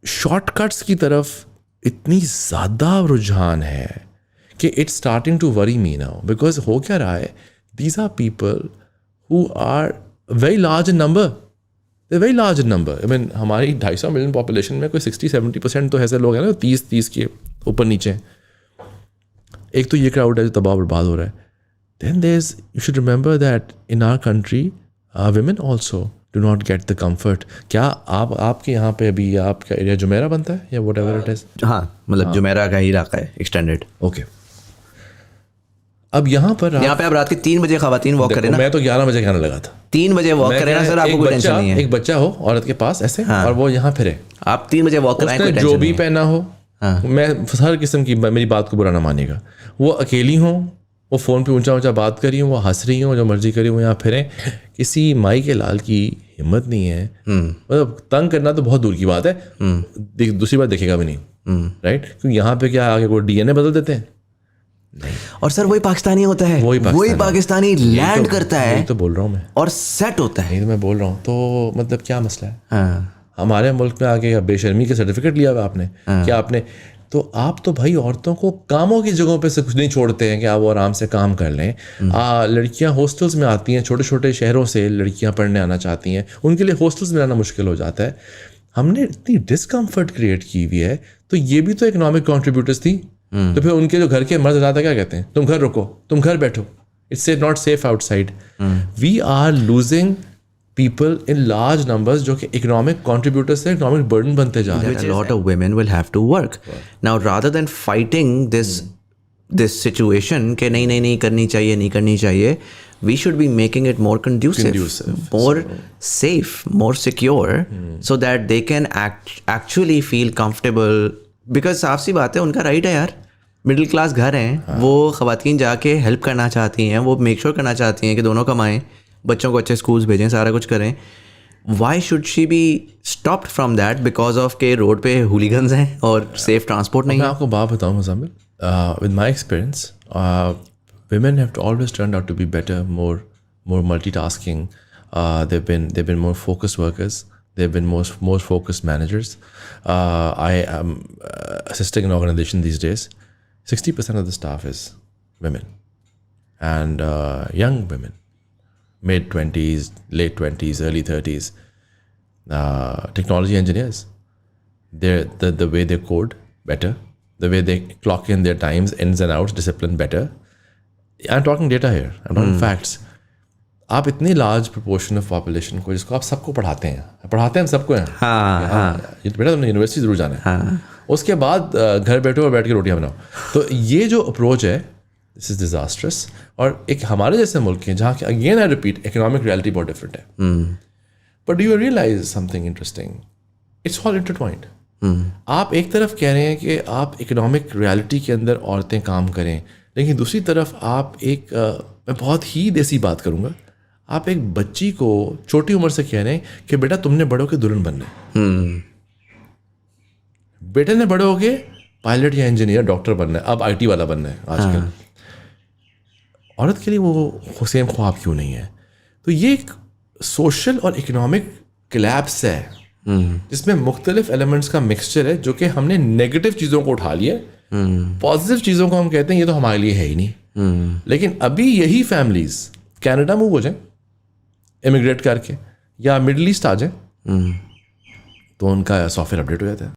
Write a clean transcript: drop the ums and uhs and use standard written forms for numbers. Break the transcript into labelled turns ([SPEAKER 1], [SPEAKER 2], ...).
[SPEAKER 1] Shortcuts की तरफ इतनी ज़्यादा रुझान है कि it's starting to worry me now, because हो क्या रहा है, these are people who are very large in number, they very large in number. I mean हमारी 250 मिलियन पॉपुलेशन में कोई 60-70% तो ऐसे लोग हैं ना 30 के ऊपर नीचे। एक तो ये क्राउड है जो तबाह बर्बाद हो रहा है। Then there is, you should remember that in our country women also do not get the comfort. क्या आपके यहाँ पे अभी आपका एरिया जुमेरा बनता है या whatever it is?
[SPEAKER 2] हाँ, मतलब जुमेरा का ही इलाका है, एक्सटेंडेड।
[SPEAKER 1] ओके, अब यहाँ पे
[SPEAKER 2] आप रात के 3 बजे खवातीन वॉक करें ना।
[SPEAKER 1] मैं तो 11 बजे कहने लगा था
[SPEAKER 2] 3 बजे वॉक करें ना सर, आपको कोई टेंशन नहीं है।
[SPEAKER 1] एक बच्चा हो औरत के पास ऐसे, और वो यहाँ फिरे,
[SPEAKER 2] आप 3 बजे वॉक कराएं, कोई टेंशन
[SPEAKER 1] जो
[SPEAKER 2] नहीं
[SPEAKER 1] भी
[SPEAKER 2] है।
[SPEAKER 1] पहना हो, मैं हर किस्म की, मेरी बात को बुरा ना मानिएगा, वो अकेली हो, वो फ़ोन पे ऊंचा ऊंचा बात कर रही हूँ, वो हंस रही हूँ, जो मर्जी करी हूँ, यहाँ फिरें, किसी माई के लाल की हिम्मत नहीं है। मतलब तंग करना तो बहुत दूर की बात है, दूसरी बात देखेगा भी नहीं, राइट? क्योंकि यहाँ पे क्या आगे कोई DNA बदल देते हैं? नहीं।
[SPEAKER 2] और सर वही पाकिस्तानी होता है, वही पाकिस्तानी लैंड करता है,
[SPEAKER 1] तो बोल रहा हूँ मैं, और
[SPEAKER 2] सेट होता है।
[SPEAKER 1] नहीं तो मैं बोल रहा हूँ, तो मतलब क्या मसला है? हमारे मुल्क में आके बेशर्मी के सर्टिफिकेट लिया हुआ आपने, क्या आपने, तो आप तो भाई औरतों को कामों की जगहों पे से कुछ नहीं छोड़ते हैं कि आप वो आराम से काम कर लें। लड़कियां हॉस्टल्स में आती हैं, छोटे छोटे शहरों से लड़कियां पढ़ने आना चाहती हैं, उनके लिए हॉस्टल्स में आना मुश्किल हो जाता है। हमने इतनी डिस्कम्फर्ट क्रिएट की हुई है, तो ये भी तो इकोनॉमिक कॉन्ट्रीब्यूटर्स थी। तो फिर उनके जो घर के मर्द ज़्यादा क्या कहते हैं, तुम घर रुको, तुम घर बैठो, it's not safe outside. We are losing people in large numbers जो कि economic contributors से economic burden बनते जा रहे हैं.
[SPEAKER 2] A lot of women will have to work. Now rather than fighting this situation कि नहीं करनी चाहिए, we should be making it more conducive. More safe, more secure, so that they can actually feel comfortable. Because साफ सी बात है, उनका right है यार, मिडिल क्लास घर हैं, वो ख़वातीन जाके हेल्प करना चाहती हैं, वो मेक श्योर करना चाहती हैं कि दोनों कमाएं, बच्चों को अच्छे स्कूल्स भेजें, सारा कुछ करें। Why should she be stopped from that because of के रोड पे हुलीगन्स हैं और सेफ ट्रांसपोर्ट नहीं है?
[SPEAKER 1] मैं आपको बात बताऊँ Muzammil, with my experience, women have always turned out to be better, more multitasking. They've been more focused workers. They've been more focused managers. I am assisting an organization these days. 60% of the staff is women, and young women. Mid-20s, late 20s, early 30s, technology engineers. The way they code better, the way they clock in their times, ins and outs, discipline better. I'm talking data here. I'm talking facts. आप इतनी large proportion of population को, जिसको आप सबको पढ़ाते हैं सबको हैं। ये तो बेटा तुमने यूनिवर्सिटी जरूर जाना है। उसके बाद घर बैठो और बैठ के रोटियां बनाओ। तो ये जो अप्रोच है, दिस इज डिजास्ट्रस। और एक हमारे जैसे मुल्क हैं जहाँ again I repeat, economic reality बहुत डिफरेंट है। But do you realise something interesting, it's all intertwined. आप एक तरफ कह रहे हैं कि आप इकोनॉमिक रियलिटी के अंदर औरतें काम करें, लेकिन दूसरी तरफ आप एक मैं बहुत ही देसी बात करूँगा, आप एक बच्ची को छोटी उम्र से कह रहे हैं कि बेटा तुमने बड़े होकर दुल्हन बनना है, बेटे ने बड़े होके पायलट या इंजीनियर डॉक्टर बनना है, अब IT वाला बनना है आजकल। औरत के लिए वो सेम ख्वाब क्यों नहीं है? तो ये एक सोशल और इकोनॉमिक कोलैप्स है जिसमें मुख्तलिफ एलिमेंट्स का मिक्सचर है, जो कि हमने नेगेटिव चीज़ों को उठा लिया, पॉजिटिव चीज़ों को हम कहते हैं ये तो हमारे लिए है ही नहीं। लेकिन अभी यही फैमिलीज कनाडा मूव हो जाएं इमिग्रेट करके, या मिडल ईस्ट आ जाएं, तो उनका सॉफ्टवेयर अपडेट हो जाता है।